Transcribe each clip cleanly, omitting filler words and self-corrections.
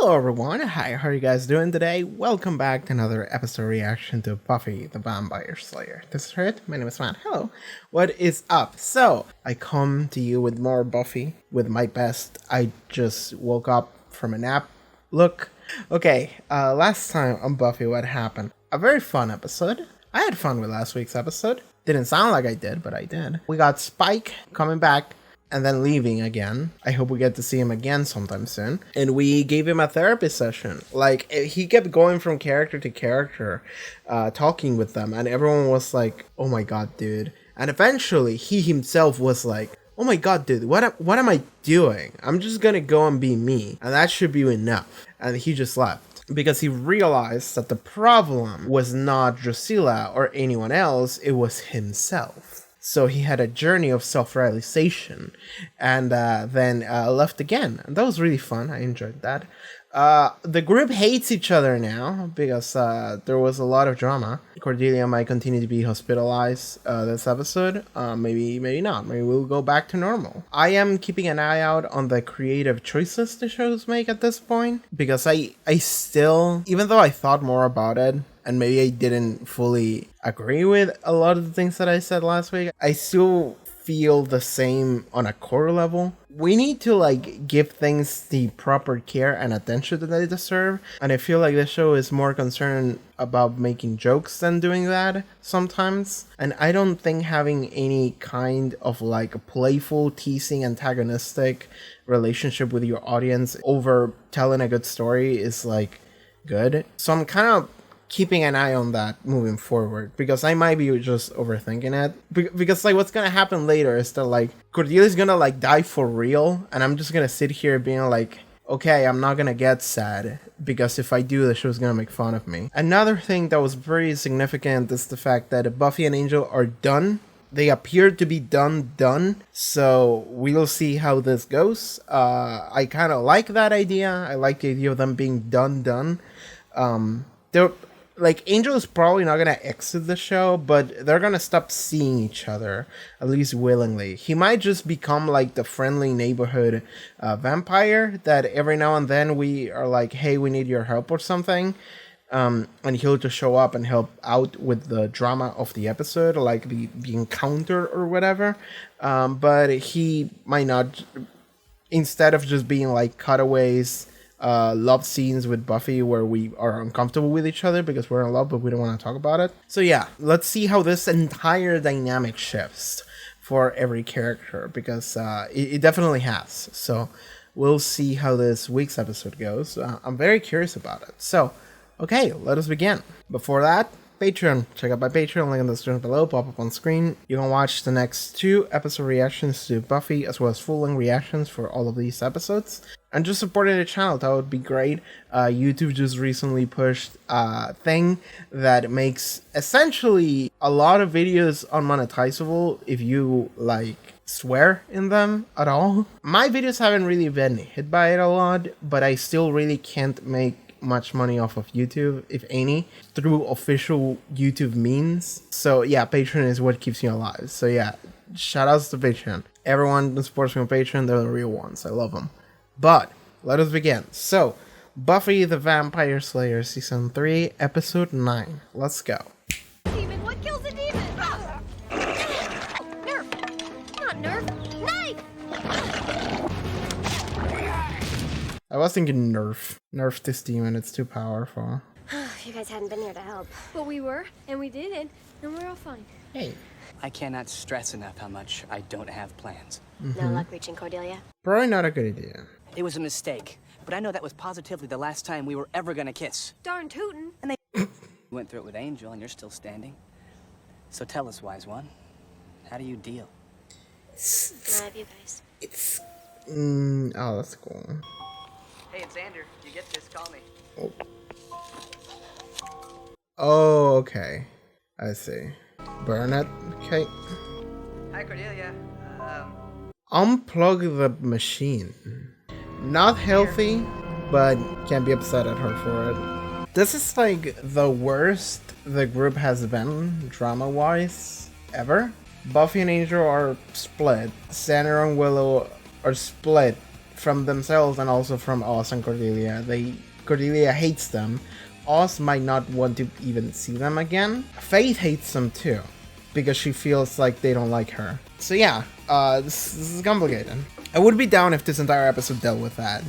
Hello everyone, hi, how are you guys doing today? Welcome back to another episode reaction to Buffy the Vampire Slayer. This is Haarute, my name is Matt, hello. What is up? So, I come to you with more Buffy, with my best, I just woke up from a nap look. Okay, last time on Buffy, what happened? A very fun episode. I had fun with last week's episode. Didn't sound like I did, but I did. We got Spike coming back and then leaving again. I hope we get to see him again sometime soon. And we gave him a therapy session. Like, he kept going from character to character, talking with them, and everyone was like, oh my god, dude. And eventually, he himself was like, oh my god, dude, what am I doing? I'm just gonna go and be me, and that should be enough. And he just left. Because he realized that the problem was not Drusilla or anyone else, it was himself. So he had a journey of self-realization, and then left again. And that was really fun. I enjoyed that. The group hates each other now because there was a lot of drama. Cordelia might continue to be hospitalized this episode. Maybe not. Maybe we'll go back to normal. I am keeping an eye out on the creative choices the shows make at this point, because I still, even though I thought more about it, and maybe I didn't fully agree with a lot of the things that I said last week, I still feel the same on a core level. We need to give things the proper care and attention that they deserve, and I feel like this show is more concerned about making jokes than doing that sometimes. And I don't think having any kind of playful, teasing, antagonistic relationship with your audience over telling a good story is good. So I'm kind of keeping an eye on that moving forward, because I might be just overthinking it. Because what's gonna happen later is that Cordelia's gonna die for real, and I'm just gonna sit here being okay, I'm not gonna get sad, because if I do, the show's gonna make fun of me. Another thing that was very significant is the fact that Buffy and Angel are done. They appear to be done, so we'll see how this goes. I kind of like that idea. I like the idea of them being done. Angel is probably not gonna exit the show, but they're gonna stop seeing each other, at least willingly. He might just become the friendly neighborhood vampire that every now and then we are hey, we need your help or something. And he'll just show up and help out with the drama of the episode, the encounter or whatever. But he might not, instead of just being cutaways, love scenes with Buffy where we are uncomfortable with each other because we're in love but we don't want to talk about it. So yeah, let's see how this entire dynamic shifts for every character, because it definitely has. So we'll see how this week's episode goes. I'm very curious about it. So okay, let us begin. Before that, Patreon. Check out my Patreon, link in the description below, pop up on screen. You can watch the next 2 episode reactions to Buffy, as well as full-length reactions for all of these episodes. And just supporting the channel, that would be great. YouTube just recently pushed a thing that makes essentially a lot of videos unmonetizable if you swear in them at all. My videos haven't really been hit by it a lot, but I still really can't make much money off of YouTube, if any, through official YouTube means. So yeah, Patreon is what keeps me alive. So yeah, shout outs to Patreon. Everyone that supports me on Patreon, they're the real ones. I love them. But let us begin. So, Buffy the Vampire Slayer Season 3, Episode 9. Let's go. Demon, what kills a demon? Nerf! Not Nerf! Knife! I was thinking Nerf. Nerf this demon, it's too powerful. You guys hadn't been here to help. But we were, and we did, and we're all fine. Hey. I cannot stress enough how much I don't have plans. No luck reaching Cordelia? Probably not a good idea. It was a mistake, but I know that was positively the last time we were ever gonna kiss. Darn tootin'. And they went through it with Angel, and you're still standing. So tell us, wise one, how do you deal? I love you guys. It's... oh, that's cool. Hey, it's Xander. You get this, call me. Oh, okay. I see. Burn it? Okay. Hi, Cordelia. Unplug the machine. Not healthy, but can't be upset at her for it. This is the worst the group has been, drama-wise, ever. Buffy and Angel are split. Xander and Willow are split from themselves and also from Oz and Cordelia. Cordelia hates them. Oz might not want to even see them again. Faith hates them too, because she feels like they don't like her. So yeah, this is complicated. I would be down if this entire episode dealt with that.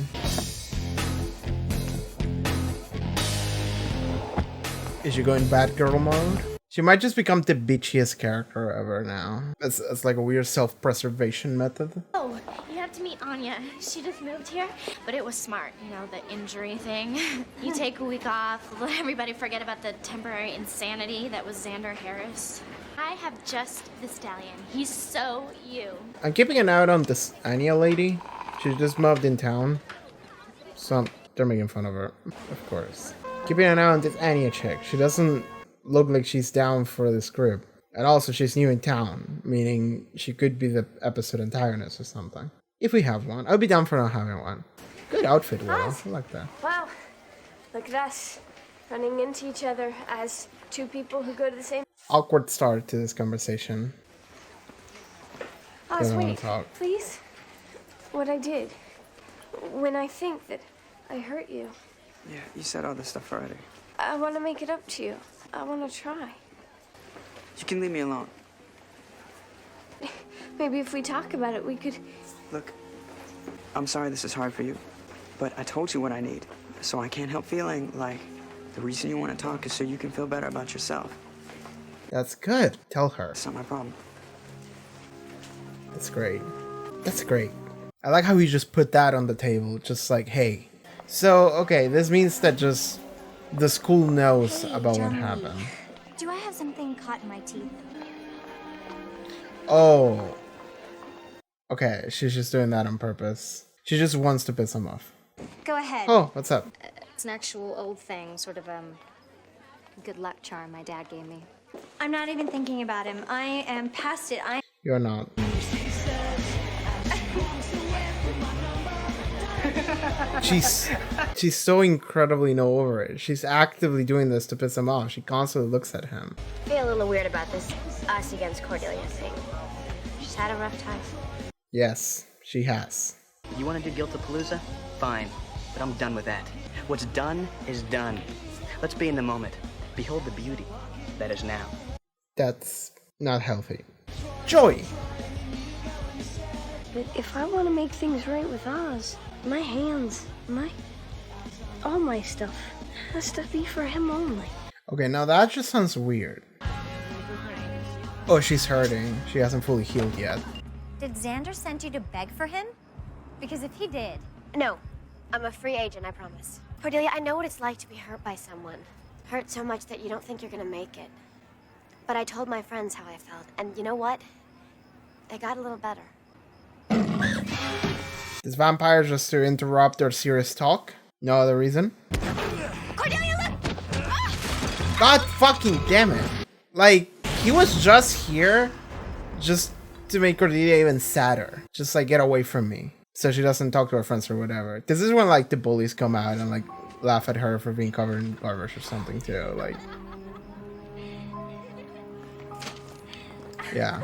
Is she going bad girl mode? She might just become the bitchiest character ever now. It's like a weird self-preservation method. Oh, you have to meet Anya. She just moved here, but it was smart. You know, the injury thing. You take a week off, let everybody forget about the temporary insanity that was Xander Harris. I have just the stallion. He's so you. I'm keeping an eye out on this Anya lady. She just moved in town. So they're making fun of her, of course. Keeping an eye on this Anya chick. She doesn't look like she's down for the script. And also she's new in town, meaning she could be the episode antagonist or something. If we have one. I'll be down for not having one. Good outfit, Will. I like that. Wow. Look at us. Running into each other as two people who go to the same... Awkward start to this conversation. Oz, wait, please. What I did. When I think that I hurt you. Yeah, you said all this stuff already. I want to make it up to you. I want to try. You can leave me alone. Maybe if we talk about it, we could... Look, I'm sorry this is hard for you, but I told you what I need, so I can't help feeling like the reason you want to talk is so you can feel better about yourself. That's good. Tell her. It's not my problem. That's great. That's great. I like how he just put that on the table, just like, hey. So, okay, this means that just the school knows about what happened. Do I have something caught in my teeth? Oh. Okay, she's just doing that on purpose. She just wants to piss him off. Go ahead. Oh, what's up? It's an actual old thing, sort of good luck charm my dad gave me. I'm not even thinking about him. I am past it. You're not. She's so incredibly no over it. She's actively doing this to piss him off. She constantly looks at him. I feel a little weird about this us against Cordelia thing. She's had a rough time. Yes, she has. You want to do Guilt-a-Palooza? Fine, but I'm done with that. What's done is done. Let's be in the moment. Behold the beauty that is now. That's not healthy. Joy! But if I want to make things right with Oz, my hands, all my stuff has to be for him only. Okay, now that just sounds weird. Oh, she's hurting. She hasn't fully healed yet. Did Xander send you to beg for him? Because if he did... No, I'm a free agent, I promise. Cordelia, I know what it's like to be hurt by someone. Hurt so much that you don't think you're gonna make it. But I told my friends how I felt, and you know what? They got a little better. This vampire just to interrupt their serious talk? No other reason? Cordelia, look! Ah! God fucking damn it. Like, he was just here just to make Cordelia even sadder. Just like, get away from me. So she doesn't talk to her friends or whatever. This is when like the bullies come out and like laugh at her for being covered in garbage or something too. Like, yeah,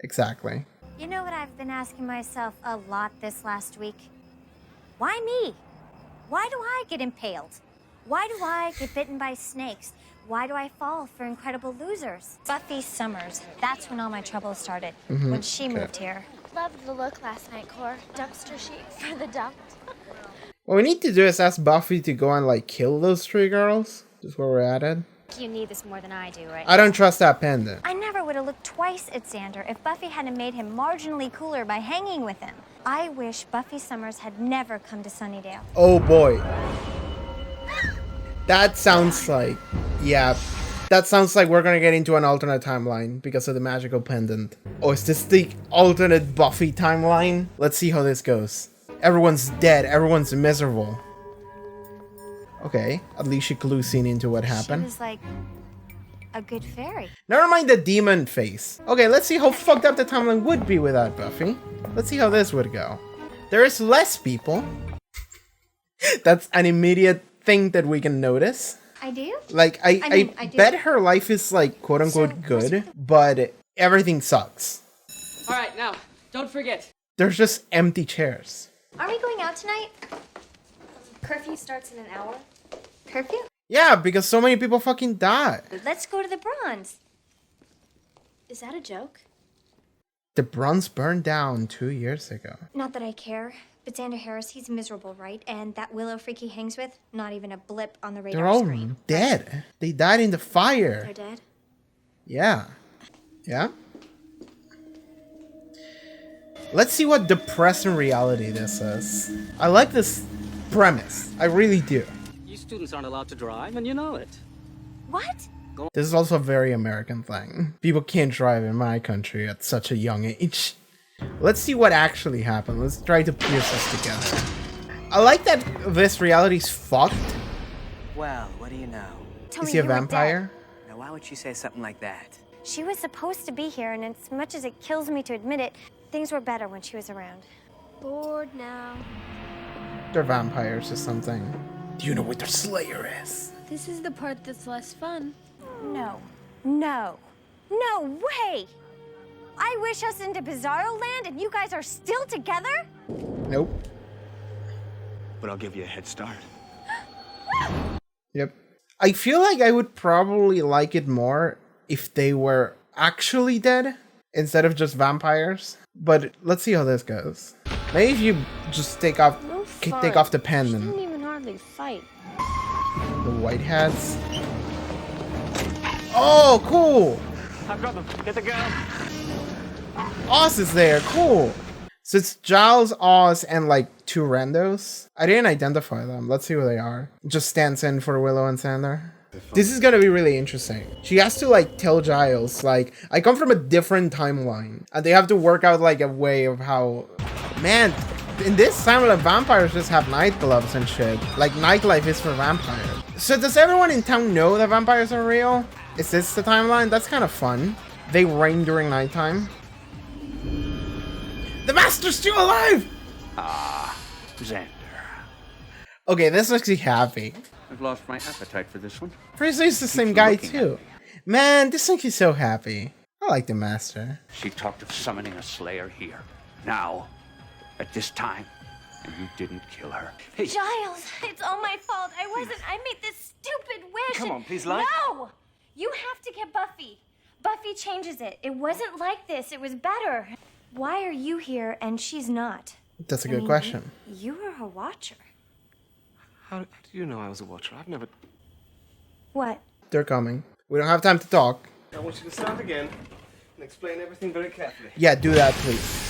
exactly. You know what I've been asking myself a lot this last week? Why me? Why do I get impaled? Why do I get bitten by snakes? Why do I fall for incredible losers? Buffy Summers, that's when all my trouble started, when she moved here. Loved the look last night, Cor. Dumpster sheet for the dumped. What we need to do is ask Buffy to go and like kill those three girls. Just where we're at it. You need this more than I do, right? I don't trust that pendant. I never would have looked twice at Xander if Buffy hadn't made him marginally cooler by hanging with him. I wish Buffy Summers had never come to Sunnydale. Oh boy. That sounds like, yeah, that sounds like we're gonna get into an alternate timeline because of the magical pendant. Oh, is this the alternate Buffy timeline? Let's see how this goes. Everyone's dead, everyone's miserable. Okay, at least she clues in into what happened. She was like a good fairy. Never mind the demon face. Okay, let's see how fucked up the timeline would be without Buffy. Let's see how this would go. There is less people. That's an immediate thing that we can notice. I do? Like, I do. bet her life is like quote unquote good, but everything sucks. All right, now, don't forget. There's just empty chairs. Are we going out tonight? Curfew starts in an hour. Curfew? Yeah, because so many people fucking died. Let's go to the Bronze. Is that a joke? The Bronze burned down 2 years ago. Not that I care, but Xander Harris, he's miserable, right? And that Willow freak he hangs with, not even a blip on the radar They're all screen. dead. They died in the fire. They're dead? Yeah. Yeah? Let's see what depressing reality this is. I like this premise. I really do. You students aren't allowed to drive, and you know it. What? This is also a very American thing. People can't drive in my country at such a young age. Let's see what actually happened. Let's try to piece this together. I like that this reality's fucked. Well, what do you know? Tell Is me he a you were vampire? Now, why would you say something like that? dead. She was supposed to be here, and as much as it kills me to admit it, things were better when she was around. Bored now. They're vampires or something. Do you know what their slayer is? This is the part that's less fun. No. No. No way! I wish us into Bizarro Land and you guys are still together? Nope. But I'll give you a head start. Yep. I feel like I would probably like it more if they were actually dead instead of just vampires. But let's see how this goes. Maybe if you just take off the pen She and didn't even hardly fight. the white hats. Oh, cool! I've got them. Get the girl. Oz is there, cool. So it's Giles, Oz, and like 2 randos. I didn't identify them. Let's see who they are. Just stands in for Willow and Xander. This is gonna be really interesting. She has to like tell Giles, like, I come from a different timeline. And they have to work out like a way of how... Man, in this timeline, vampires just have night gloves and shit. Like, nightlife is for vampires. So does everyone in town know that vampires are real? Is this the timeline? That's kind of fun. They reign during nighttime. The Master's still alive! Xander. Okay, this makes me happy. I've lost my appetite for this one. First, he's the same guy too. Man, this makes me so happy. I like the Master. She talked of summoning a slayer here. Now. At this time. And you didn't kill her. Hey, Giles, it's all my fault. I made this stupid wish. Come on, please, lie. No! You have to get Buffy. Buffy changes it. It wasn't like this. It was better. Why are you here and she's not? That's a good question. You were her watcher. How do you know I was a watcher? I've never... What? They're coming. We don't have time to talk. I want you to start again and explain everything very carefully. Yeah, do that, please.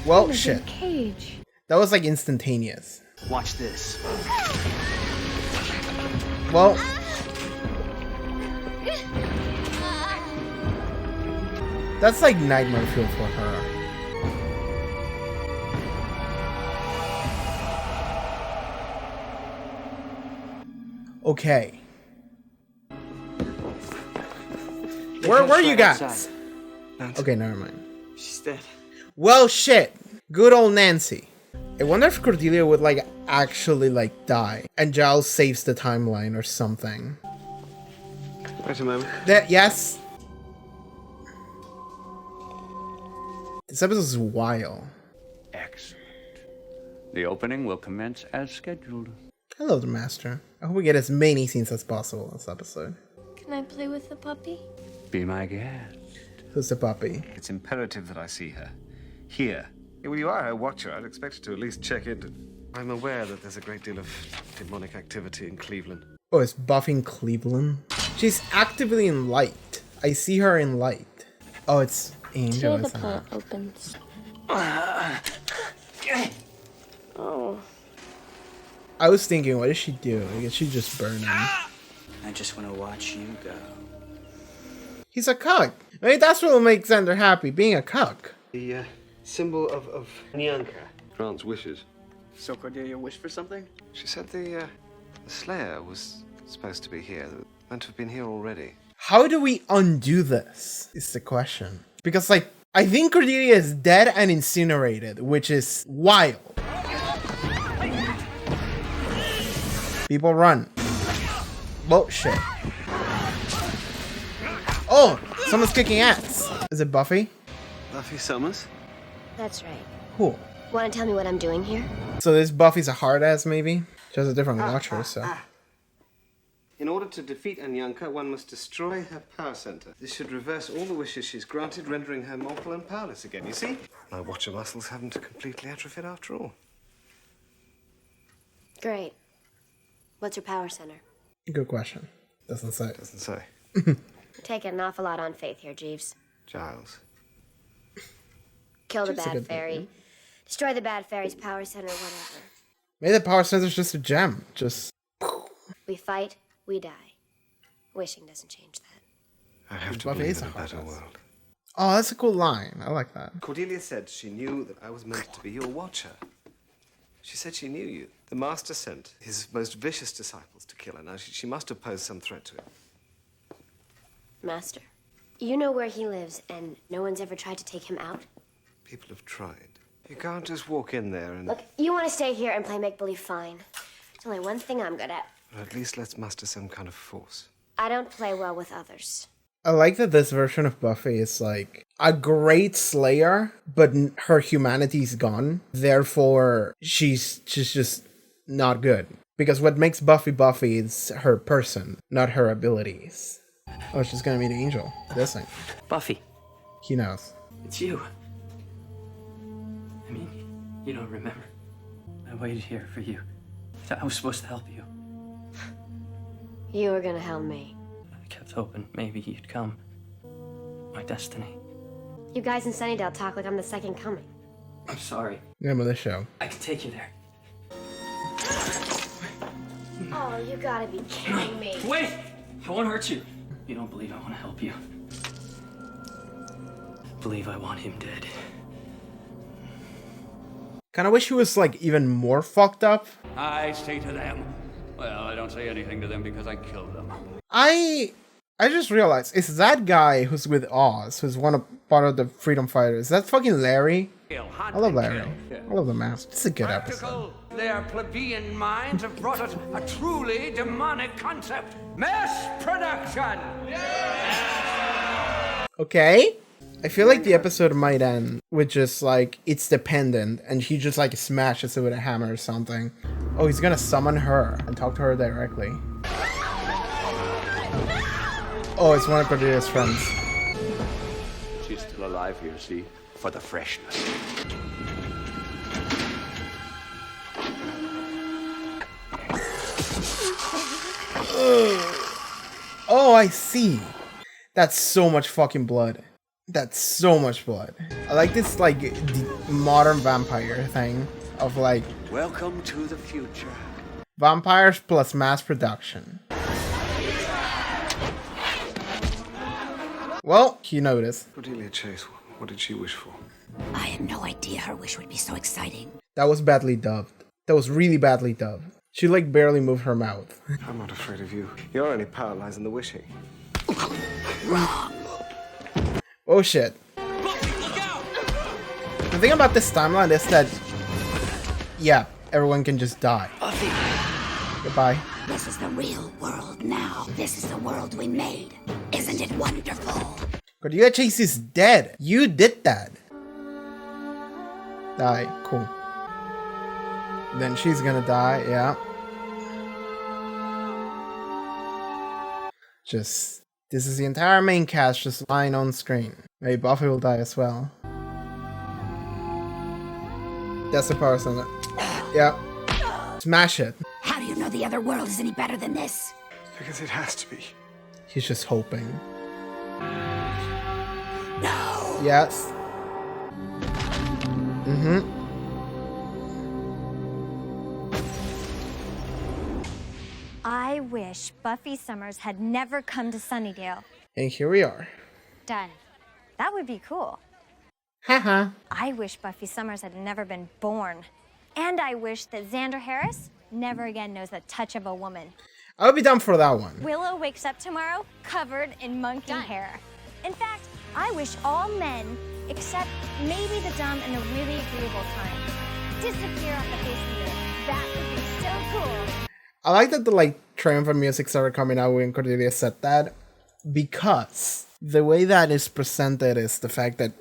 Well, shit. Cage. That was like instantaneous. Watch this. Well, that's like nightmare fuel for her. Okay. Where were you guys? Outside. Nancy. Okay, never mind. She's dead. Well, shit. Good old Nancy. I wonder if Cordelia would like actually like die and Giles saves the timeline or something. Wait a moment. That yes. This episode is wild. excellent. The opening will commence as scheduled. Hello, the Master. I hope we get as many scenes as possible in this episode. Can I play with the puppy? Be my guest. Who's the puppy? It's imperative that I see her. Here. Yeah, well, you are her watcher. I'd expect you to at least check in. I'm aware that there's a great deal of demonic activity in Cleveland. Oh, it's Buffy in Cleveland. She's actively in light. I see her in light. Oh, it's Angel. Till the Isn't portal it? opens. Oh. I was thinking, what does she do? I guess she just burn him. I just want to watch you go. He's a cuck. I mean, that's what will make Xander happy, being a cuck. The symbol of Nyanka grants wishes. So Cordelia wished for something? She said the Slayer was supposed to be here. Meant to have been here already. How do we undo this? Is the question. Because, like, I think Cordelia is dead and incinerated, which is wild. People run. Oh, shit. Oh, someone's kicking ass. Is it Buffy? Buffy Summers? That's right. Cool. Want to tell me what I'm doing here? So this Buffy's a hard ass, maybe? She has a different watcher, so. In order to defeat Anyanka, one must destroy her power center. This should reverse all the wishes she's granted, rendering her mortal and powerless again, you see? My watcher muscles haven't completely atrophied after all. Great. What's your power center? Good question. Doesn't say. Doesn't say. You're taking an awful lot on faith here, Jeeves. Giles. Kill the Jeeves is a bad good fairy. name. Destroy the bad fairy's power center, whatever. Maybe the power center's just a gem. Just. We fight, we die. Wishing doesn't change that. I have to Buffy believe is in a a hard better ass. world. Oh, that's a cool line. I like that. Cordelia said she knew that I was meant to be your watcher. She said she knew you. The Master sent his most vicious disciples to kill her. Now, she must have posed some threat to him. Master, you know where he lives, and no one's ever tried to take him out? People have tried. You can't just walk in there and... Look, you want to stay here and play make-believe, fine. There's only one thing I'm good at. But at least let's muster some kind of force. I don't play well with others. I like that this version of Buffy is like a great slayer, but her humanity's gone. Therefore, she's just not good. Because what makes Buffy Buffy is her person, not her abilities. Oh, she's gonna meet Angel. This thing. Buffy, He knows. It's you. I mean, you don't remember. I waited here for you. I was supposed to help you. You were gonna help me. I kept hoping maybe you'd come. My destiny. You guys in Sunnydale talk like I'm the second coming. I'm sorry. Name of the show. I can take you there. Oh, you gotta be kidding me. Wait! I won't hurt you. You don't believe I want to help you. Believe I want him dead. Kinda wish he was like even more fucked up. I say to them, well, I don't say anything to them because I killed them. I just realized, is that guy who's with Oz, who's part of the Freedom Fighters, is that fucking Larry? I love Larry. I love the mask. It's a good episode. Their plebeian minds have brought us a truly demonic concept. Mass production! Okay. I feel like the episode might end with just like, it's dependent, and he just like smashes it with a hammer or something. Oh, he's gonna summon her and talk to her directly. Oh, it's one of Cordelia's friends. She's still alive here, see? For the freshness. Oh, I see. That's so much fucking blood. That's so much blood. I like this like modern vampire thing of like Welcome to the future. vampires plus mass production. Well, you noticed. Cordelia Chase, what did she wish for? I had no idea her wish would be so exciting. That was badly dubbed. That was really badly dubbed. She like barely moved her mouth. I'm not afraid of you. Your only power lies in the wishing. Wrong. Oh shit. The thing about this timeline is that, yeah, everyone can just die. Buffy. Goodbye. This is the real world now. This is the world we made. Isn't it wonderful? Cordelia Chase is dead. You did that. Die. Cool. Then she's gonna die, yeah. Just, this is the entire main cast just lying on screen. Maybe Buffy will die as well. That's the power center. Yeah. Smash it. How do you know the other world is any better than this? Because it has to be. He's just hoping. No. Yes. Mm-hmm. I wish Buffy Summers had never come to Sunnydale. And here we are. Done. That would be cool. Haha. I wish Buffy Summers had never been born. And I wish that Xander Harris never again knows the touch of a woman. I would be down for that one. Willow wakes up tomorrow covered in monkey hair. In fact, I wish all men, except maybe the dumb and the really agreeable kind, disappear off the face of the earth. That would be so cool. I like that the like triumphant music started coming out when Cordelia said that, because the way that is presented is the fact that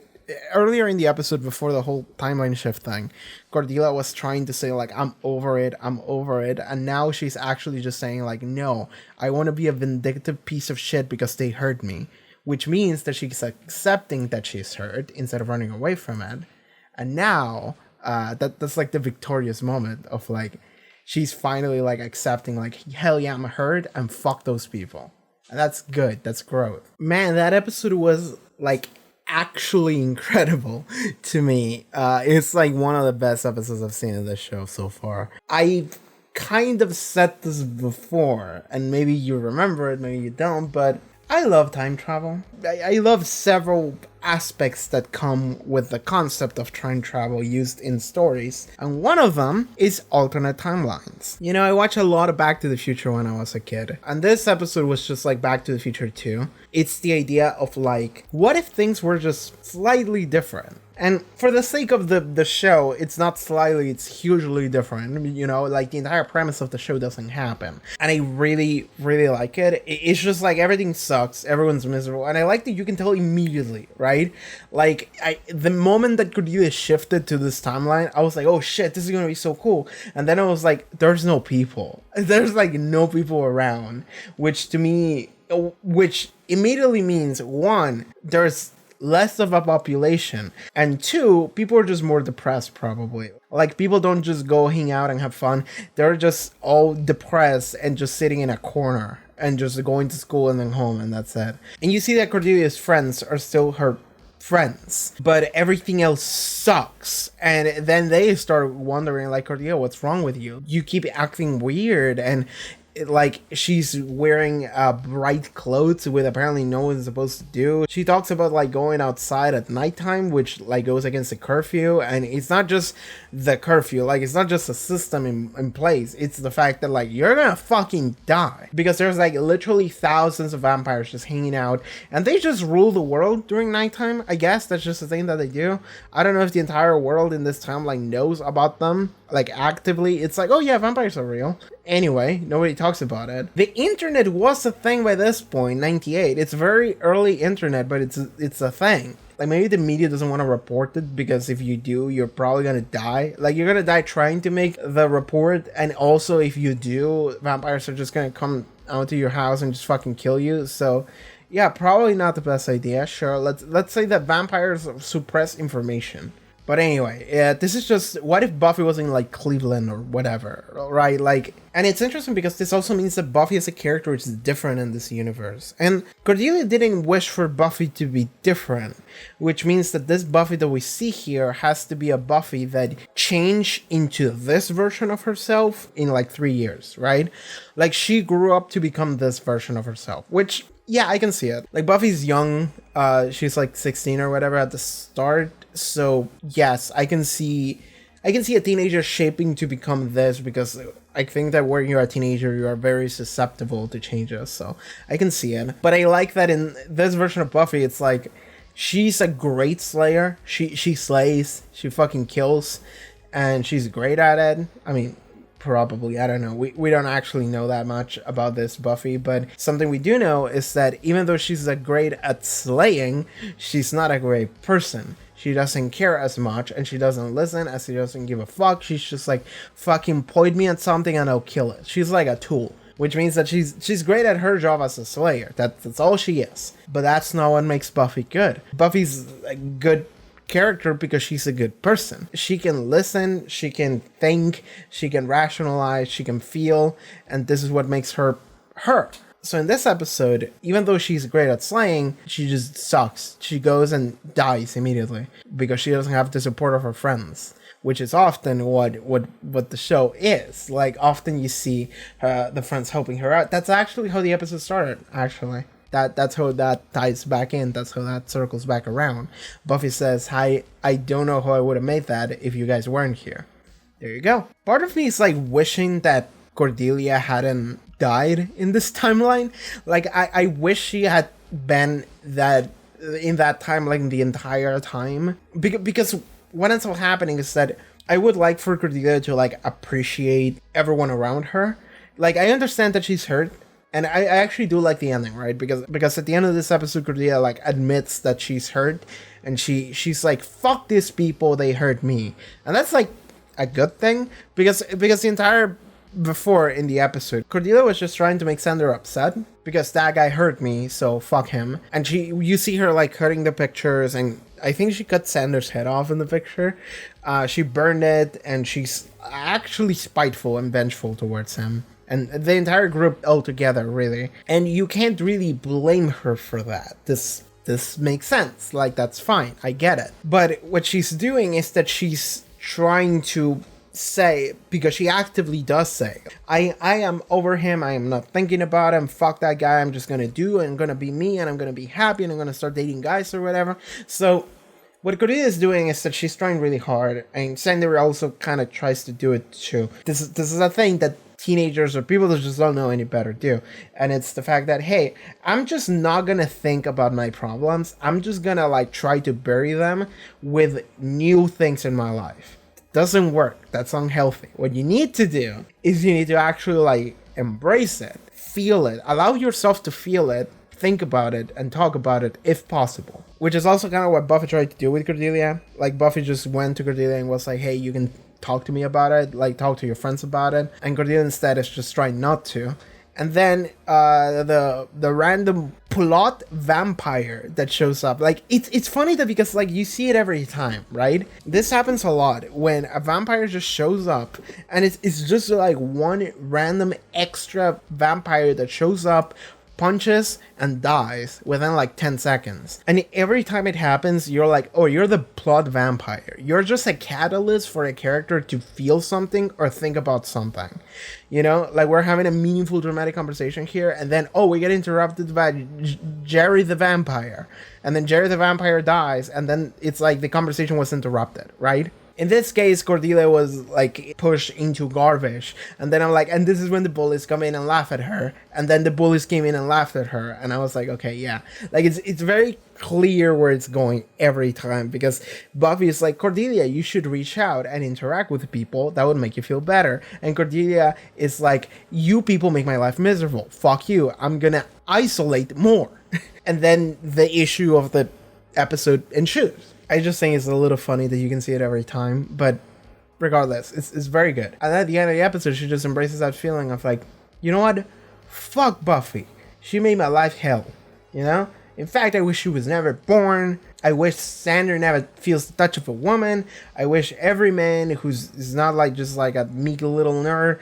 earlier in the episode, before the whole timeline shift thing, Cordelia was trying to say like, I'm over it, and now she's actually just saying like, no, I want to be a vindictive piece of shit because they hurt me, which means that she's accepting that she's hurt instead of running away from it. And now that's like the victorious moment of like, she's finally like accepting like, hell yeah, I'm hurt, and fuck those people. And that's good. That's growth. Man, that episode was like actually incredible to me. It's like one of the best episodes I've seen of this show so far. I've kind of said this before, and maybe you remember it, maybe you don't, but I love time travel. I love several aspects that come with the concept of time travel used in stories, and one of them is alternate timelines. You know, I watched a lot of Back to the Future when I was a kid, and this episode was just like Back to the Future 2. It's the idea of like, what if things were just slightly different? And for the sake of the show, it's not slightly, it's hugely different. You know, like the entire premise of the show doesn't happen. And I really, really like it. It's just like everything sucks, everyone's miserable. And I like that you can tell immediately, right? Like, the moment that Cordelia shifted to this timeline, I was like, oh shit, this is gonna be so cool. And then I was like, there's no people. There's like no people around. Which to me, which immediately means, one, there's less of a population, and two, people are just more depressed probably. Like, people don't just go hang out and have fun, they're just all depressed and just sitting in a corner and just going to school and then home, and that's it. And you see that Cordelia's friends are still her friends, but everything else sucks. And then they start wondering like, Cordelia, what's wrong with you? You keep acting weird, and like, she's wearing bright clothes, with apparently no one's supposed to do. She talks about like going outside at nighttime, which like goes against the curfew. And it's not just the curfew, like it's not just a system in place, it's the fact that like, you're gonna fucking die, because there's like literally thousands of vampires just hanging out, and they just rule the world during nighttime. I guess that's just the thing that they do. I don't know if the entire world in this time like knows about them, like actively. It's like, oh yeah, vampires are real. Anyway, nobody talks about it. The internet was a thing by this point, 98. It's very early internet, but it's a thing. Like, maybe the media doesn't want to report it, because if you do, you're probably gonna die. Like, you're gonna die trying to make the report, and also if you do, vampires are just gonna come out to your house and just fucking kill you. So yeah, probably not the best idea. Sure, let's say that vampires suppress information. But anyway, this is just, what if Buffy was in like Cleveland or whatever, right? Like, and it's interesting because this also means that Buffy as a character is different in this universe. And Cordelia didn't wish for Buffy to be different, which means that this Buffy that we see here has to be a Buffy that changed into this version of herself in like 3 years, right? Like, she grew up to become this version of herself, which, yeah, I can see it. Like, Buffy's young, she's like 16 or whatever at the start. So yes, I can see a teenager shaping to become this, because I think that when you're a teenager, you are very susceptible to changes. So I can see it. But I like that in this version of Buffy, it's like, she's a great slayer. She slays, she fucking kills, and she's great at it. I mean, probably, I don't know. We don't actually know that much about this Buffy, but something we do know is that even though she's a great at slaying, she's not a great person. She doesn't care as much, and she doesn't listen, as she doesn't give a fuck. She's just like, fucking point me at something and I'll kill it. She's like a tool, which means that she's great at her job as a slayer. That's all she is. But that's not what makes Buffy good. Buffy's a good character because she's a good person. She can listen, she can think, she can rationalize, she can feel, and this is what makes her her. So in this episode, even though she's great at slaying, she just sucks. She goes and dies immediately because she doesn't have the support of her friends, which is often what the show is. Like, often you see the friends helping her out. That's actually how the episode started, actually. That's how that ties back in. That's how that circles back around. Buffy says, I don't know how I would have made that if you guys weren't here. There you go. Part of me is like wishing that Cordelia hadn't died in this timeline. Like, I wish she had been that in that timeline the entire time. Because what ends up happening is that I would like for Cordelia to like appreciate everyone around her. Like, I understand that she's hurt, And I actually do like the ending, right? Because at the end of this episode, Cordelia like admits that she's hurt, and she's like, "Fuck these people, they hurt me," and that's like a good thing because the entire before in the episode, Cordelia was just trying to make Xander upset because that guy hurt me, so fuck him. And you see her like cutting the pictures, and I think she cut Xander's head off in the picture. She burned it, and she's actually spiteful and vengeful towards him. And the entire group altogether, really. And you can't really blame her for that. This makes sense. Like, that's fine. I get it. But what she's doing is that she's trying to say, because she actively does say, I am over him, I am not thinking about him, fuck that guy, I'm just gonna do it, I'm gonna be me, and I'm gonna be happy, and I'm gonna start dating guys or whatever. So what Cordelia is doing is that she's trying really hard, and Xander also kind of tries to do it too. This is a thing that teenagers or people that just don't know any better do, and it's the fact that, hey, I'm just not gonna think about my problems, I'm just gonna like try to bury them with new things in my life. Doesn't work. That's unhealthy. What you need to do is you need to actually like embrace it, feel it, allow yourself to feel it, think about it, and talk about it if possible. Which is also kind of what Buffy tried to do with Cordelia. Like, Buffy just went to Cordelia and was like, hey, you can talk to me about it, like talk to your friends about it. And Cordelia instead is just trying not to. And then the random plot vampire that shows up, like it's funny that because like you see it every time, right? This happens a lot when a vampire just shows up, and it's just like one random extra vampire that shows up, punches, and dies within like 10 seconds. And every time it happens, you're like, oh, you're the plot vampire. You're just a catalyst for a character to feel something or think about something. You know, like we're having a meaningful, dramatic conversation here, and then, oh, we get interrupted by Jerry the vampire. And then Jerry the vampire dies, and then it's like the conversation was interrupted, right? In this case, Cordelia was like pushed into garbage, and then I'm like, and this is when the bullies come in and laugh at her, and then the bullies came in and laughed at her, and I was like, okay, yeah, like it's very clear where it's going every time, because Buffy is like, Cordelia, you should reach out and interact with people, that would make you feel better, and Cordelia is like, you people make my life miserable, fuck you, I'm gonna isolate more. And then the issue of the episode ensues. I just think it's a little funny that you can see it every time, but regardless, it's very good. And at the end of the episode, she just embraces that feeling of like, you know what? Fuck Buffy. She made my life hell, you know? In fact, I wish she was never born. I wish Xander never feels the touch of a woman. I wish every man is not like just like a meek little nerd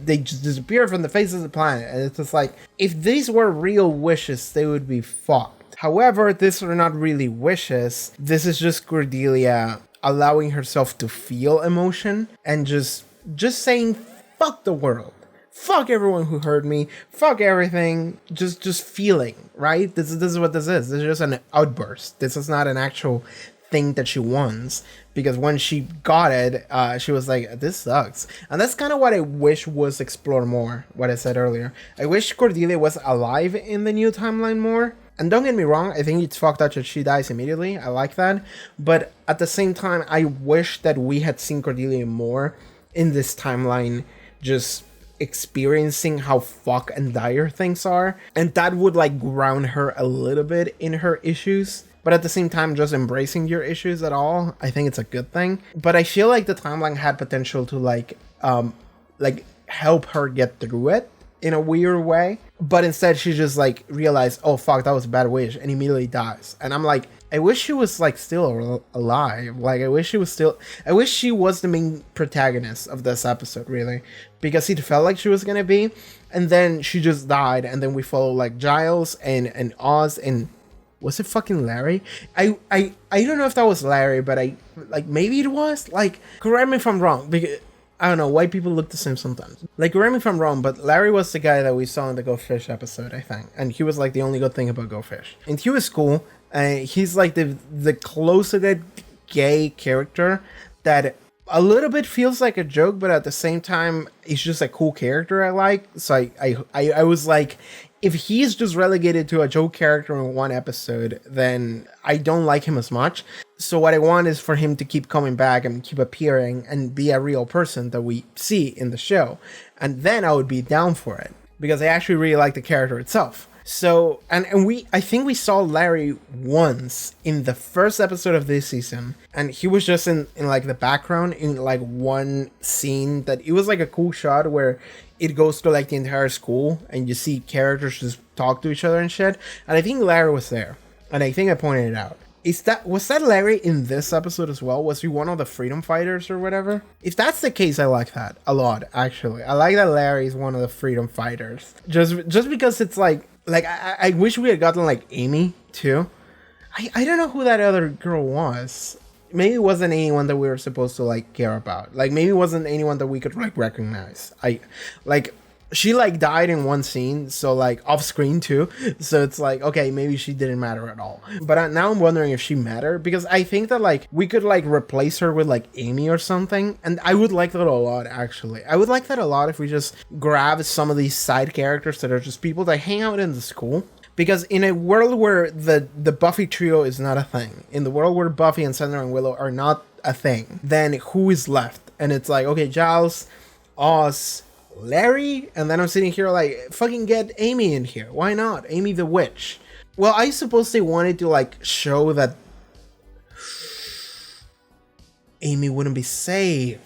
they just disappear from the face of the planet. And it's just like, if these were real wishes, they would be fucked. However, these are not really wishes. This is just Cordelia allowing herself to feel emotion and just saying, fuck the world. Fuck everyone who hurt me. Fuck everything. Just feeling, right? This is what this is. This is just an outburst. This is not an actual thing that she wants. Because when she got it, she was like, this sucks. And that's kind of what I wish was explored more, what I said earlier. I wish Cordelia was alive in the new timeline more. And don't get me wrong, I think it's fucked up that she dies immediately. I like that. But at the same time, I wish that we had seen Cordelia more in this timeline, just experiencing how fuck and dire things are. And that would like ground her a little bit in her issues. But at the same time, just embracing your issues at all, I think it's a good thing. But I feel like the timeline had potential to like help her get through it in a weird way. But instead she just like realized, oh fuck, that was a bad wish, and immediately dies. And I'm like, I wish she was like still alive. Like I wish she was the main protagonist of this episode, really, because it felt like she was gonna be. And then she just died, and then we follow like Giles and Oz, and was it fucking Larry? I don't know if that was Larry, but I like, maybe it was. Like, correct me if I'm wrong, because I don't know, white people look the same sometimes. Like, correct me if I'm wrong, but Larry was the guy that we saw in the Go Fish episode, I think. And he was like the only good thing about Go Fish. And he was cool. He's like the closest gay character that a little bit feels like a joke, but at the same time, he's just a cool character I like. So I was like, if he's just relegated to a joke character in one episode, then I don't like him as much. So what I want is for him to keep coming back and keep appearing and be a real person that we see in the show. And then I would be down for it. because I actually really like the character itself. So, and I think we saw Larry once in the first episode of this season, and he was just in like the background in like one scene that it was like a cool shot where it goes to like the entire school and you see characters just talk to each other and shit. And I think Larry was there, and I think I pointed it out. Was that Larry in this episode as well? Was he one of the freedom fighters or whatever? If that's the case, I like that a lot, actually. I like that Larry is one of the freedom fighters. Just because it's like I wish we had gotten like Amy too. I don't know who that other girl was. Maybe it wasn't anyone that we were supposed to like care about. Like maybe it wasn't anyone that we could like recognize. She like died in one scene, so like off screen too. So it's like, okay, maybe she didn't matter at all. But now I'm wondering if she mattered, because I think that like we could like replace her with like Amy or something. And I would like that a lot, actually. I would like that a lot if we just grab some of these side characters that are just people that hang out in the school. Because in a world where the Buffy trio is not a thing, in the world where Buffy and Xander and Willow are not a thing, then who is left? And it's like, okay, Giles, Oz, Larry, and then I'm sitting here like, fucking get Amy in here. Why not? Amy the witch. Well, I suppose they wanted to like show that Amy wouldn't be saved.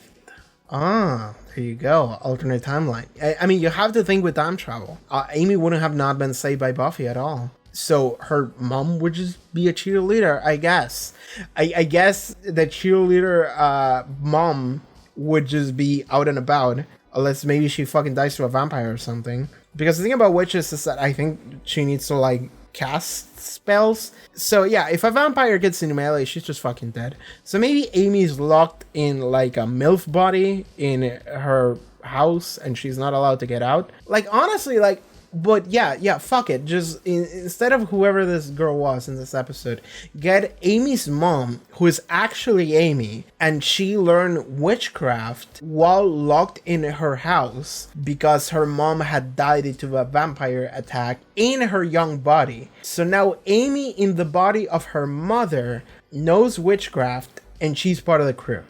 There you go. Alternate timeline. I mean, you have to think with time travel. Amy wouldn't have not been saved by Buffy at all. So her mom would just be a cheerleader, I guess. I guess the cheerleader mom would just be out and about. Unless maybe she fucking dies to a vampire or something. Because the thing about witches is that I think she needs to like cast spells. So yeah, if a vampire gets in melee, she's just fucking dead. So maybe Amy's locked in like a MILF body in her house and she's not allowed to get out. Like honestly, like, but yeah, fuck it. Just instead of whoever this girl was in this episode, get Amy's mom, who is actually Amy, and she learned witchcraft while locked in her house because her mom had died to a vampire attack in her young body. So now Amy, in the body of her mother, knows witchcraft, and she's part of the crew.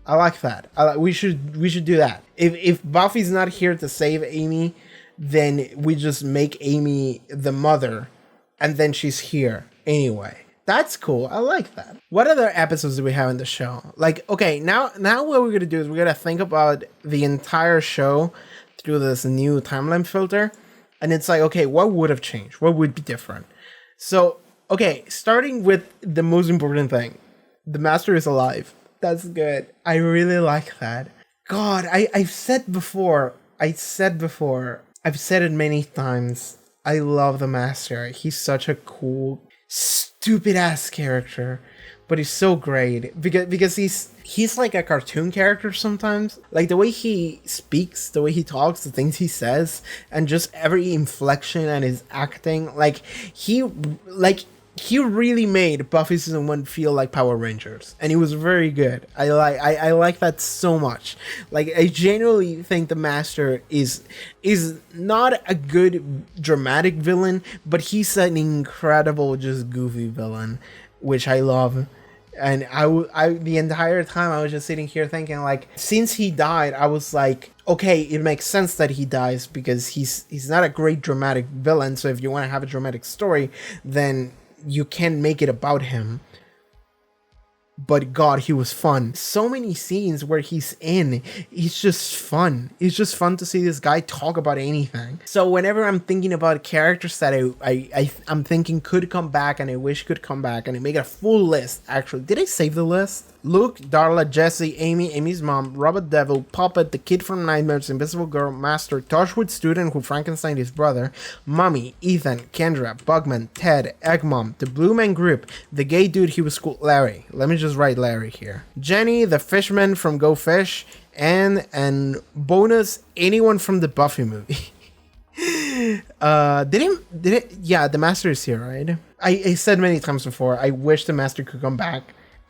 I like that. We should do that. If Buffy's not here to save Amy, then we just make Amy the mother, and then she's here anyway. That's cool. I like that. What other episodes do we have in the show? Like, okay, now what we're gonna do is we're gonna think about the entire show through this new timeline filter, and it's like, okay, what would have changed? What would be different? So, okay, starting with the most important thing, the Master is alive. That's good. I really like that. God, I've said before. I've said it many times. I love the Master. He's such a cool, stupid ass character, but he's so great because he's like a cartoon character sometimes. Like the way he speaks, the way he talks, the things he says, and just every inflection and his acting. Like he really made Buffy season 1 feel like Power Rangers, and it was very good. I like that so much. Like I genuinely think the Master is not a good dramatic villain, but he's an incredible just goofy villain, which I love. And I the entire time I was just sitting here thinking, like, since he died, I was like, okay, it makes sense that he dies because he's not a great dramatic villain. So if you want to have a dramatic story, then you can make it about him. But God, he was fun. So many scenes where he's in, it's just fun. It's just fun to see this guy talk about anything. So whenever I'm thinking about characters that I'm thinking could come back and I wish could come back, and I make a full list, actually. Did I save the list? Luke, Darla, Jesse, Amy, Amy's mom, Robert Devil, Puppet, the kid from Nightmares, Invisible Girl, Master, Torchwood student who Frankenstein his brother, Mummy, Ethan, Kendra, Bugman, Ted, Eggmom, the Blue Man Group, the gay dude he was cool, Larry. Let me just write Larry here. Jenny, the fishman from Go Fish, and bonus, anyone from the Buffy movie. Yeah, the Master is here, right? I said many times before, I wish the Master could come back.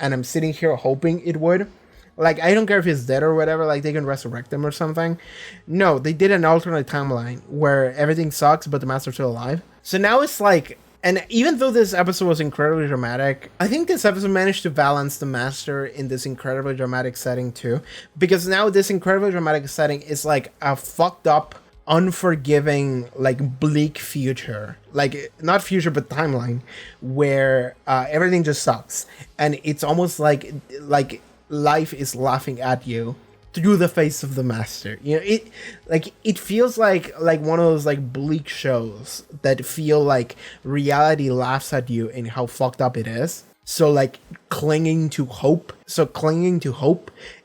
And I'm sitting here hoping it would. Like, I don't care if he's dead or whatever, like, they can resurrect him or something. No, they did an alternate timeline where everything sucks, but the Master's still alive. So now it's like, and even though this episode was incredibly dramatic, I think this episode managed to balance the Master in this incredibly dramatic setting too. Because now this incredibly dramatic setting is like a fucked up, unforgiving, like bleak future, like not future but timeline, where everything just sucks, and it's almost like life is laughing at you through the face of the master. You know, it feels like one of those like bleak shows that feel like reality laughs at you and how fucked up it is. So like clinging to hope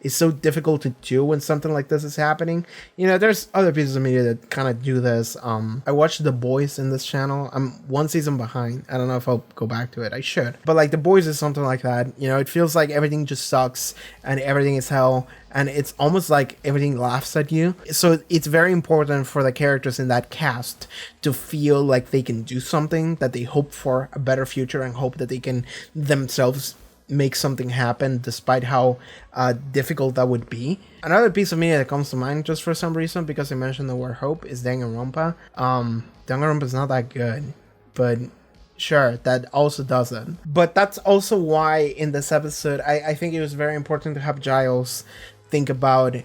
is so difficult to do when something like this is happening. You know, there's other pieces of media that kind of do this. I watched The Boys in this channel. I'm one season behind. I don't know if I'll go back to it. I should. But like The Boys is something like that. You know, it feels like everything just sucks and everything is hell. And it's almost like everything laughs at you. So it's very important for the characters in that cast to feel like they can do something, that they hope for a better future and hope that they can themselves make something happen despite how difficult that would be. Another piece of media that comes to mind just for some reason, because I mentioned the word hope, is Danganronpa. Danganronpa is not that good, but sure, that also doesn't. But that's also why in this episode, I think it was very important to have Giles think about,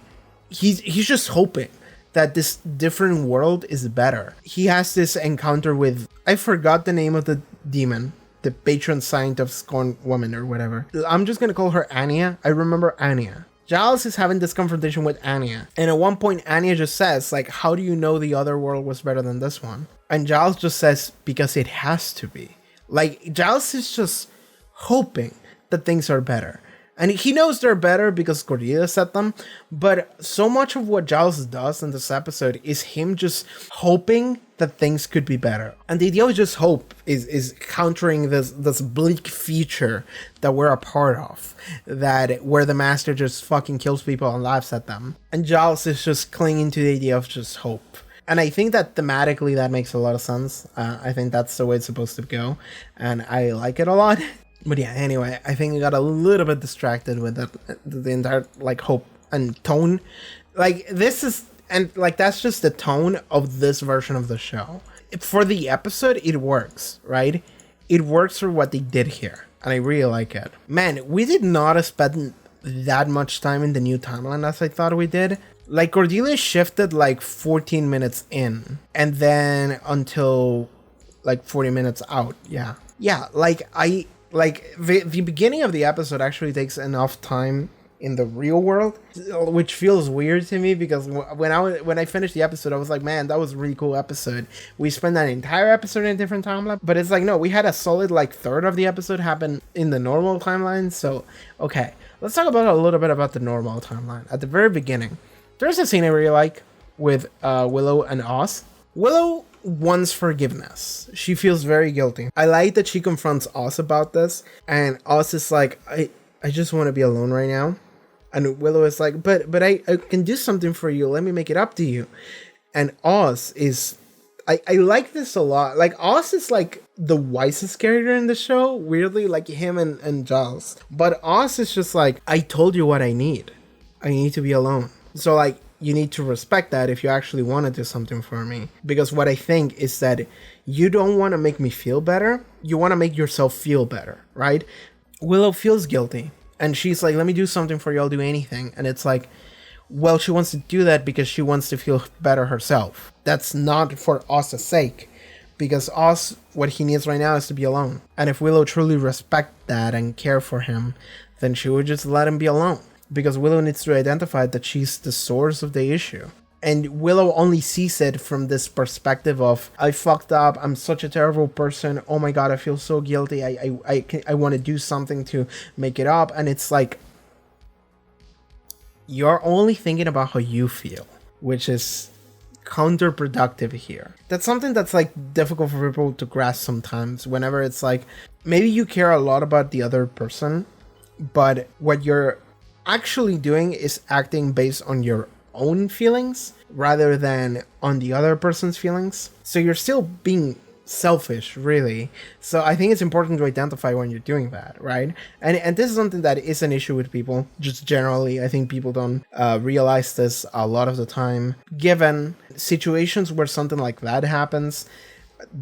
he's just hoping that this different world is better. He has this encounter with, I forgot the name of the demon, the patron saint of scorned woman or whatever. I'm just gonna call her Anya. I remember Anya. Giles is having this confrontation with Anya, and at one point Anya just says, like, how do you know the other world was better than this one? And Giles just says, because it has to be. Like, Giles is just hoping that things are better. And he knows they're better because Cordelia said them, but so much of what Giles does in this episode is him just hoping that things could be better. And the idea of just hope is countering this bleak future that we're a part of, that where the master just fucking kills people and laughs at them. And Giles is just clinging to the idea of just hope. And I think that thematically that makes a lot of sense. I think that's the way it's supposed to go, and I like it a lot. But yeah, anyway, I think I got a little bit distracted with the entire like hope and tone. Like this is, and like that's just the tone of this version of the show. For the episode, it works, right? It works for what they did here, and I really like it. Man, we did not spend that much time in the new timeline as I thought we did. Like Cordelia shifted like 14 minutes in, and then until like 40 minutes out. Yeah, like the beginning of the episode actually takes enough time in the real world, which feels weird to me, because when I finished the episode, I was like, man, that was a really cool episode. We spent that entire episode in a different timeline, but it's like, no, we had a solid like third of the episode happen in the normal timeline. So okay, let's talk about a little bit about the normal timeline. At the very beginning, there's a scene I really like with Willow and Oz. Willow wants forgiveness. She feels very guilty. I like that she confronts Oz about this, and Oz is like, I just want to be alone right now. And Willow is like, but I can do something for you. Let me make it up to you. And Oz is, I like this a lot. Like Oz is like the wisest character in the show, weirdly, like him and Giles. But Oz is just like, I told you what I need. I need to be alone. So like, you need to respect that if you actually want to do something for me. Because what I think is that you don't want to make me feel better. You want to make yourself feel better, right? Willow feels guilty. And she's like, let me do something for you. I'll do anything. And it's like, well, she wants to do that because she wants to feel better herself. That's not for Oz's sake. Because Oz, what he needs right now is to be alone. And if Willow truly respect that and care for him, then she would just let him be alone. Because Willow needs to identify that she's the source of the issue. And Willow only sees it from this perspective of, I fucked up, I'm such a terrible person, oh my god, I feel so guilty, I want to do something to make it up. And it's like, you're only thinking about how you feel, which is counterproductive here. That's something that's like difficult for people to grasp sometimes, whenever it's like, maybe you care a lot about the other person, but what you're actually doing is acting based on your own feelings rather than on the other person's feelings. So you're still being selfish, really. So I think it's important to identify when you're doing that, right? And this is something that is an issue with people, just generally. I think people don't realize this a lot of the time. Given situations where something like that happens,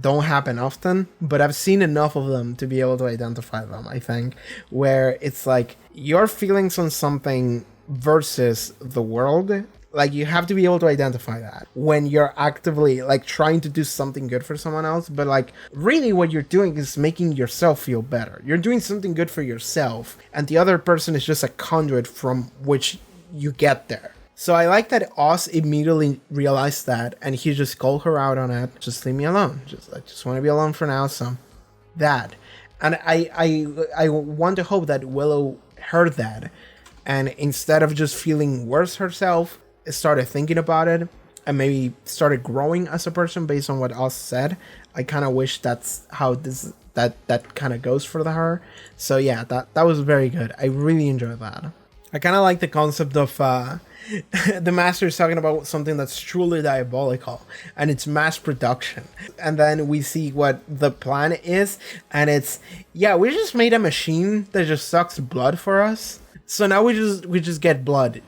don't happen often, but I've seen enough of them to be able to identify them, I think, where it's like your feelings on something versus the world Like, you have to be able to identify that when you're actively, like, trying to do something good for someone else. But, like, really what you're doing is making yourself feel better. You're doing something good for yourself, and the other person is just a conduit from which you get there. So I like that Oz immediately realized that, and he just called her out on it. Just leave me alone. I just want to be alone for now, so that. And I want to hope that Willow heard that, and instead of just feeling worse herself, started thinking about it and maybe started growing as a person based on what Oz said. I kind of wish that's how that kind of goes for her. So yeah, that was very good. I really enjoyed that. I kind of like the concept of the master is talking about something that's truly diabolical, and it's mass production. And then we see what the plan is, and it's, yeah, we just made a machine that just sucks blood for us. So now we just get blood.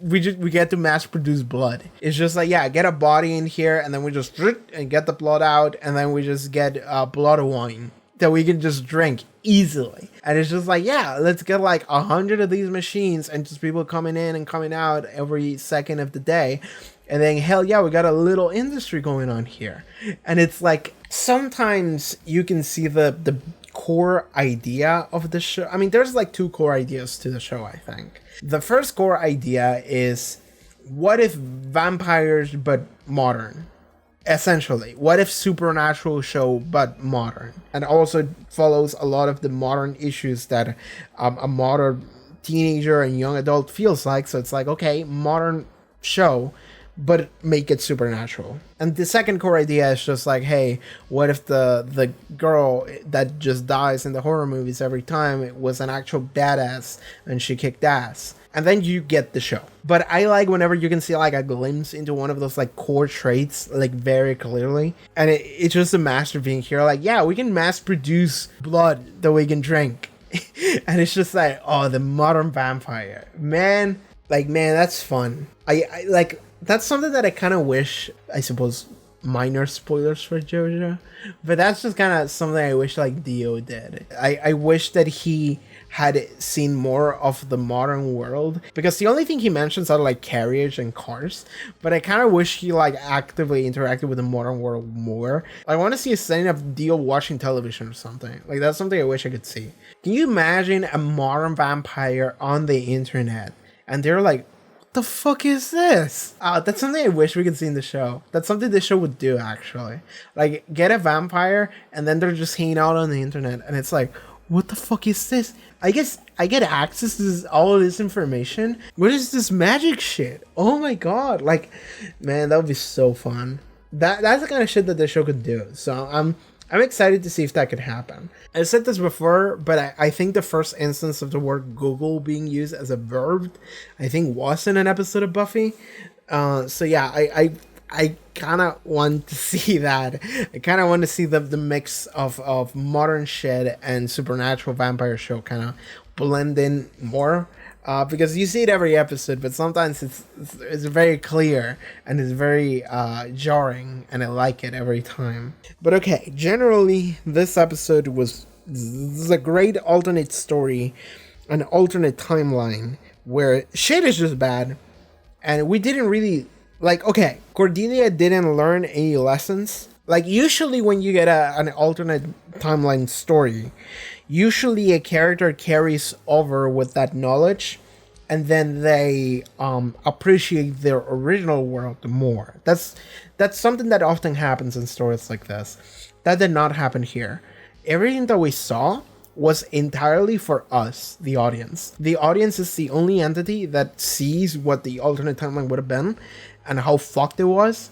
We get to mass produce blood. It's just like, yeah, get a body in here, and then we just and get the blood out, and then we just get blood wine that we can just drink easily. And it's just like, yeah, let's get like 100 of these machines, and just people coming in and coming out every second of the day. And then, hell yeah, we got a little industry going on here. And it's like, sometimes you can see the core idea of the show. I mean, there's like 2 core ideas to the show, I think. The first core idea is, what if vampires but modern? Essentially, what if supernatural show but modern? And also follows a lot of the modern issues that a modern teenager and young adult feels like. So it's like, okay, modern show, but make it supernatural. And the second core idea is just like, hey, what if the girl that just dies in the horror movies every time, it was an actual badass and she kicked ass? And then you get the show. But I like whenever you can see like a glimpse into one of those like core traits, like very clearly. And it's just a master being here like, yeah, we can mass produce blood that we can drink. And it's just like, oh, the modern vampire. Man, that's fun. I like, that's something that I kind of wish, I suppose, minor spoilers for JoJo, but that's just kind of something I wish like Dio did. I wish that he had seen more of the modern world, because the only thing he mentions are like carriage and cars, but I kind of wish he like actively interacted with the modern world more. I want to see a scene of Dio watching television or something. Like, that's something I wish I could see. Can you imagine a modern vampire on the internet and they're like, the fuck is this? That's something I wish we could see in the show. That's something the show would do, actually. Like, get a vampire and then they're just hanging out on the internet and it's like, what the fuck is this? I guess I get access to all of this information. What is this magic shit? Oh my god. Like, man, that would be so fun. That's the kind of shit that the show could do. So I'm excited to see if that could happen. I said this before, but I think the first instance of the word Google being used as a verb, I think, was in an episode of Buffy. So yeah, I kind of want to see that. I kind of want to see the mix of modern shit and supernatural vampire show kind of blend in more. Because you see it every episode, but sometimes it's very clear and it's very jarring, and I like it every time. But okay, generally, this episode was a great alternate story, an alternate timeline where shit is just bad, and we didn't really, like, okay, Cordelia didn't learn any lessons. Like, usually when you get an alternate timeline story, usually a character carries over with that knowledge, and then they appreciate their original world more. That's something that often happens in stories like this. That did not happen here. Everything that we saw was entirely for us, the audience. The audience is the only entity that sees what the alternate timeline would have been and how fucked it was.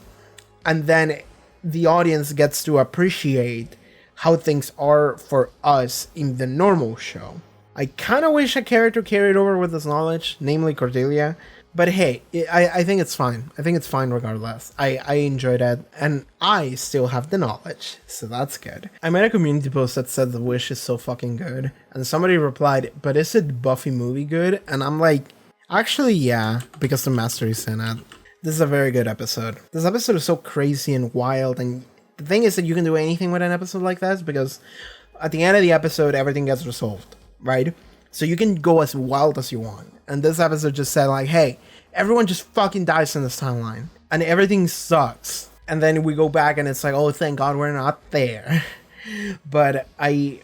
And then the audience gets to appreciate how things are for us in the normal show. I kind of wish a character carried over with this knowledge, namely Cordelia. But hey, I think it's fine. I think it's fine regardless. I enjoyed it, and I still have the knowledge, so that's good. I made a community post that said The Wish is so fucking good, and somebody replied, but is it Buffy movie good? And I'm like, actually yeah, because the master is in it. This is a very good episode. This episode is so crazy and wild, and the thing is that you can do anything with an episode like this, because at the end of the episode, everything gets resolved, right? So you can go as wild as you want. And this episode just said like, hey, everyone just fucking dies in this timeline. And everything sucks. And then we go back and it's like, oh, thank God we're not there. But I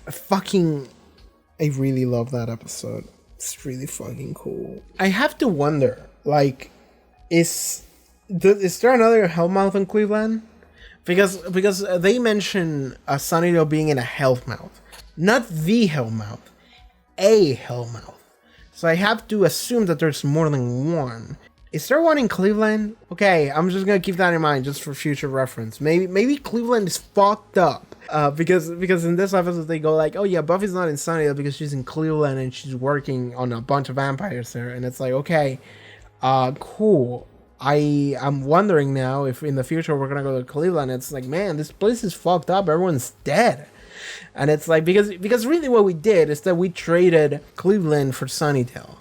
really love that episode. It's really fucking cool. I have to wonder, like, is there another Hellmouth in Cleveland? Because they mention Sunnydale being in a Hellmouth. Not the Hellmouth. A Hellmouth. So I have to assume that there's more than one. Is there one in Cleveland? Okay, I'm just gonna keep that in mind just for future reference. Maybe Cleveland is fucked up. Because in this episode they go like, oh yeah, Buffy's not in Sunnydale because she's in Cleveland and she's working on a bunch of vampires there. And it's like, okay, cool. I'm wondering now if in the future we're gonna go to Cleveland. It's like, man, this place is fucked up. Everyone's dead. And it's like, because really what we did is that we traded Cleveland for Sunnydale.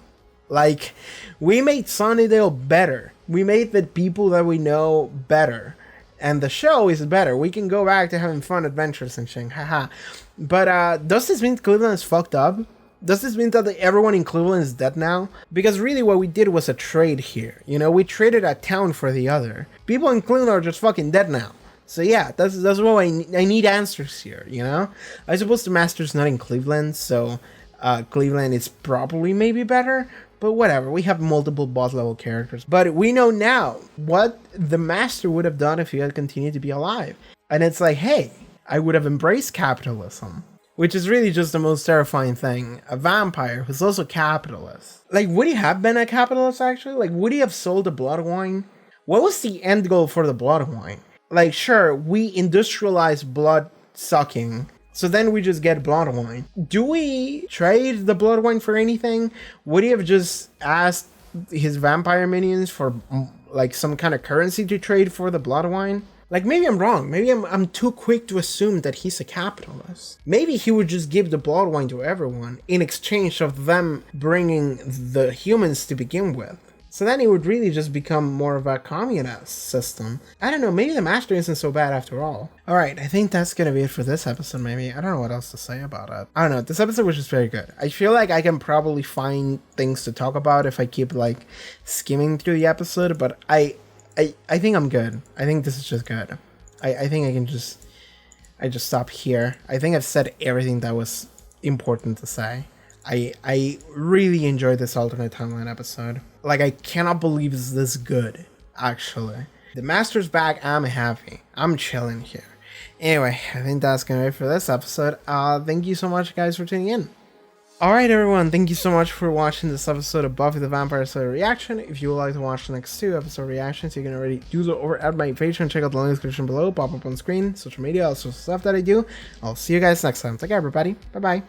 Like, we made Sunnydale better. We made the people that we know better. And the show is better. We can go back to having fun adventures and shit. Haha. But does this mean Cleveland is fucked up? Does this mean that everyone in Cleveland is dead now? Because really what we did was a trade here. You know, we traded a town for the other. People in Cleveland are just fucking dead now. So yeah, that's what I need answers here, you know? I suppose the Master's not in Cleveland, so Cleveland is probably maybe better. But whatever, we have multiple boss level characters. But we know now what the Master would have done if he had continued to be alive. And it's like, hey, I would have embraced capitalism. Which is really just the most terrifying thing. A vampire who's also capitalist. Like, would he have been a capitalist actually? Like, would he have sold the blood wine? What was the end goal for the blood wine? Like, sure, we industrialize blood sucking. So then we just get blood wine. Do we trade the blood wine for anything? Would he have just asked his vampire minions for like some kind of currency to trade for the blood wine? Like, maybe I'm wrong. Maybe I'm too quick to assume that he's a capitalist. Maybe he would just give the blood wine to everyone in exchange of them bringing the humans to begin with. So then it would really just become more of a communist system. I don't know, maybe the Master isn't so bad after all. Alright, I think that's gonna be it for this episode maybe. I don't know what else to say about it. I don't know, this episode was just very good. I feel like I can probably find things to talk about if I keep like skimming through the episode, but I think I'm good. I think this is just good. I think I can just stop here. I think I've said everything that was important to say. I really enjoyed this alternate timeline episode. Like, I cannot believe it's this good, actually. The Master's back, I'm happy. I'm chilling here. Anyway, I think that's gonna be it for this episode. Thank you so much, guys, for tuning in. Alright, everyone, thank you so much for watching this episode of Buffy the Vampire Slayer reaction. If you would like to watch the next 2 episode reactions, you can already do so over at my Patreon. Check out the link in the description below, pop up on screen, social media, all sorts of stuff that I do. I'll see you guys next time. Take care, everybody. Bye-bye.